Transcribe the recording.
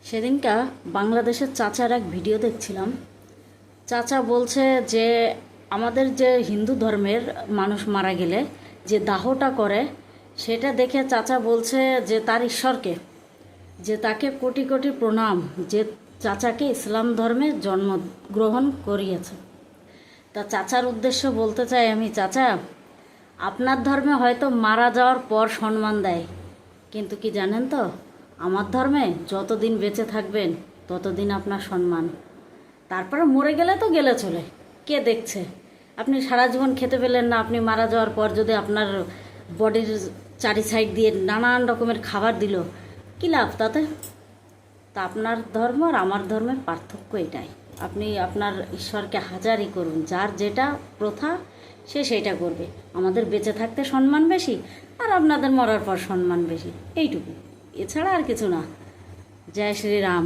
সেদিনকা বাংলাদেশের চাচার এক ভিডিও দেখছিলাম। চাচা বলছে যে আমাদের যে হিন্দু ধর্মের মানুষ মারা গেলে যে দাহটা করে, সেটা দেখে চাচা বলছে যে তার ঈশ্বরকে, যে তাকে কোটি কোটি প্রণাম, যে চাচাকে ইসলাম ধর্মে জন্মগ্রহণ করিয়েছে। তা চাচার উদ্দেশ্য বলতে চাই আমি, চাচা আপনার ধর্মে হয়তো মারা যাওয়ার পর সম্মান দেয়, কিন্তু কি জানেন তো, আমার ধর্মে যতদিন বেঁচে থাকবেন ততদিন আপনার সম্মান। তারপরে মরে গেলে তো গেলে চলে, কে দেখছে? আপনি সারা জীবন খেতে পেলেন না, আপনি মারা যাওয়ার পর যদি আপনার বডির চারি সাইড দিয়ে নানান রকমের খাবার দিল, কী লাভ তাতে? তা আপনার ধর্ম আর আমার ধর্মের পার্থক্য এটাই। আপনি আপনার ঈশ্বরকে হাজারই করুন, যার যেটা প্রথা সে সেইটা করবে। আমাদের বেঁচে থাকতে সম্মান বেশি, আর আপনাদের মরার পর সম্মান বেশি, এইটুকু, এছাড়া আর কিছু না। জয় শ্রীরাম।